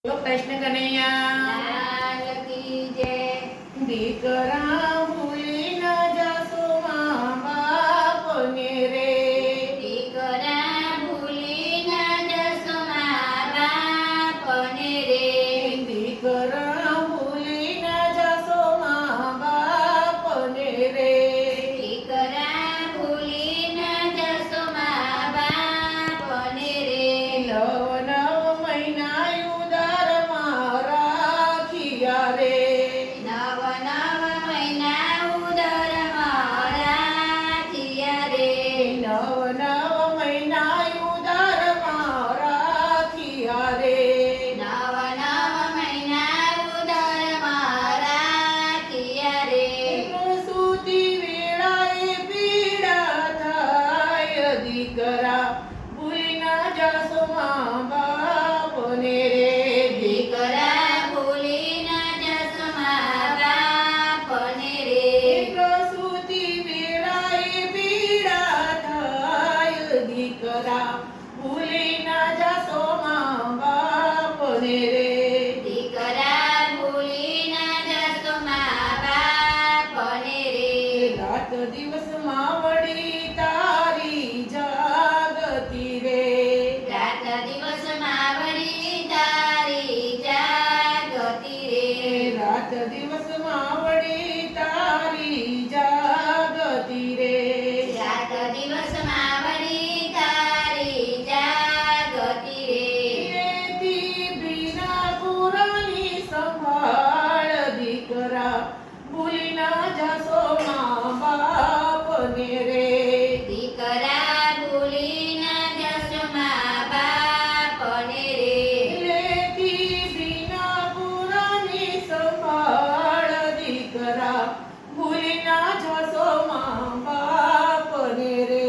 કૃષ્ણ કનૈયા લાલ કી જય। દીકરા ભૂલી ન જશો મા બાપને રે દીકરા ભૂલી ન જશો મા બાપને રે। દીકરા ભૂલી ન જશો મા બાપને રે દીકરા ભૂલી ન જશો મા બાપને રે। નવ નવ મહિના ઉદરમાં રાખ્યા રે નવ નવ મહિના ઉદરમાં રાખ્યા રે। નવ નવ મહિના ઉદરમાં રાખ્યા રે નવ નવ મહિના ઉદરમાં રાખ્યા રે। પ્રસૂતિ વેળાએ પીડા થાય દીકરા ભૂલી ના જશો મા બાપને રે દીકરા ભૂલી ન જશો મા બાપને રે। પ્રસૂતિ વેળાએ પીડા થાય દીકરા ભૂલી ના જશો મા બાપને રે દીકરા ભૂલી ન જશો મા બાપને રે। રાત દિવસમાં વળી તારી જાગતી રે રાત દિવસમાં વળી તારી જાગતી રે। રાત દિવસમાં વળી તારી જાગતી રે રાત દિવસમાં વળી તારી જાગતી રે। એથી બીના પુરાની સંભાળ દીકરા ભૂલી ના જશો મા બાપને રે દીકરા ભૂલી ન જશો મા બાપને રે। લેતી બીના પુરાની સંભાળ દીકરા ભૂલી ના જશો મા બાપને રે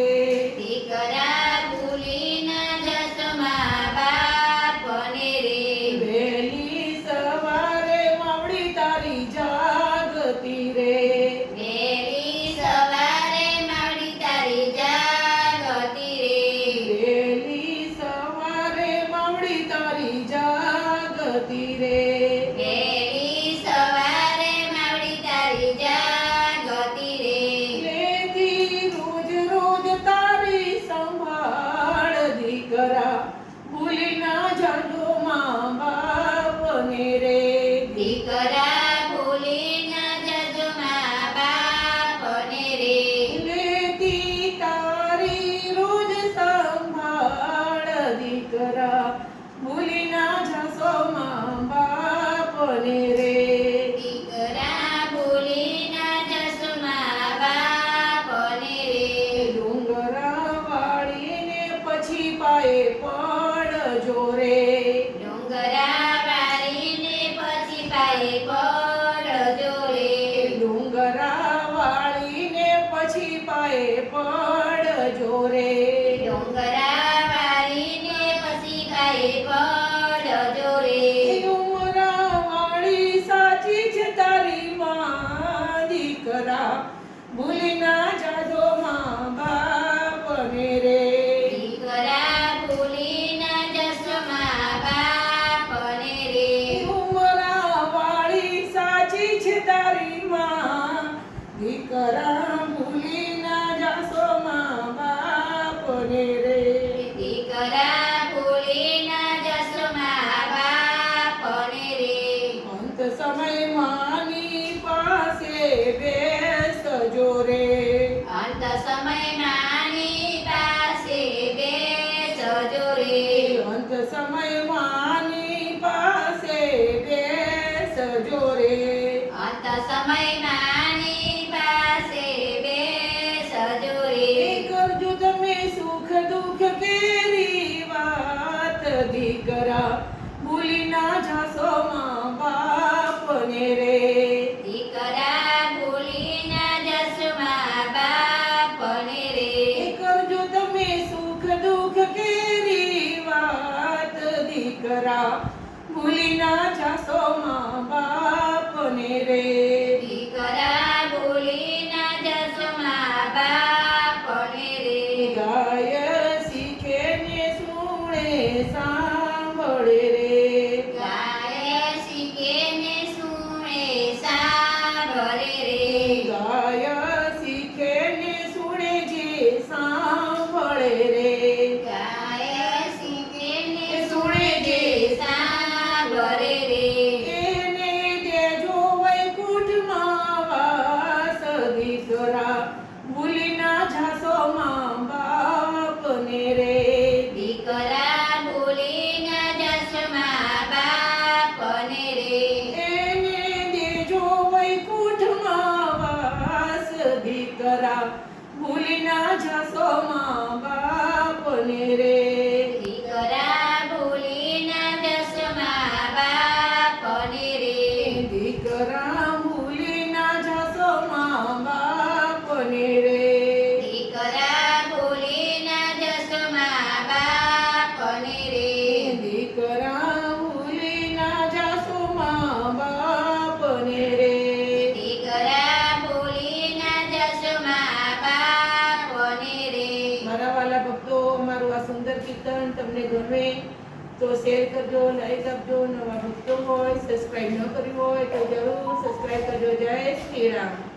દીકરા ભૂલી ન જશો મા બાપને રે। વહેલી સવારે માવડી તારી જાગતી રે વહેલી સવારે માવડી તારી જાગતી રે। વહેલી સવારે માવડી તારી જાગતી રે વહેલી સવારે માવડી તારી જાગતી રે। લેતી રોજ રોજ તારી સંભાળ દીકરા ભૂલી ના જજો મા બાપને રે દીકરા ભૂલી ન જજો મા બાપને રે। લેતી તારી રોજ સંભાળ દીકરા ભૂલી ના જશો મા બાપને રે દીકરા ભૂલી ન જશો મા બાપને રે। ડુંગરા વાળીને પછી પાયે પડજો રે ડુંગરા વાળીને પછી પાયે પડજો રે। ડુંગરા વાળીને પછી પાયે પડજો રે ડુંગરા વાળીને પછી પાયે પડજો રે। ડુંગરા વાળી સાચી છે તારી માં દીકરા ભૂલી ના જાજો મા બાપને રે દીકરા ભૂલી ન જશો મા બાપને રે। ડુંગરા વાળી સાચી છે તારી માં દીકરા ભૂલી ના જાશો મા બાપને રે દીકરા ભૂલી ન જશો મા બાપને રે। અંત સમયમાં ની પાસે બેસજો રે અંત સમયમાં ની પાસે બેસજો રે। અંત સમયમાં ની પાસે બેસજો રે અંત સમયમાં ની પાસે બેસજો રે। કરજો તમે સુખ દુઃખ કેરી વાત દીકરા ભૂલી ના જાશો મા બાપને રે દીકરા ભૂલી ન જશો મા બાપને રે। કરજો તમે સુખ દુઃખ કેરી વાત દીકરા ભૂલી ના જાશો મા બાપને રે દીકરા ભૂલી ન જશો મા બાપને રે। ગાય શીખે ને સુણે સાંભળે રે ગાય ભૂલી ના જાશો મા બાપને રે દીકરા ભૂલી ના જશો મા બાપને રે દીકરા ભૂલી ના જાશો મા બાપને રે દીકરા ભૂલી ના જશો મા બાપને રે દીકરા ભૂલી ના જાશો મા બાપને રે દીકરા ભૂલી ના જશો મા બાપને રે મારા વાલા ભક્તો, અમારું આ સુંદર કીર્તન તમને ગમે તો શેર કરજો, લાઈક આપજો. નવા ભક્તો હોય, સબસ્ક્રાઇબ ન કર્યું હોય તો જરૂર સબસ્ક્રાઇબ કરજો. જય શ્રી રામ.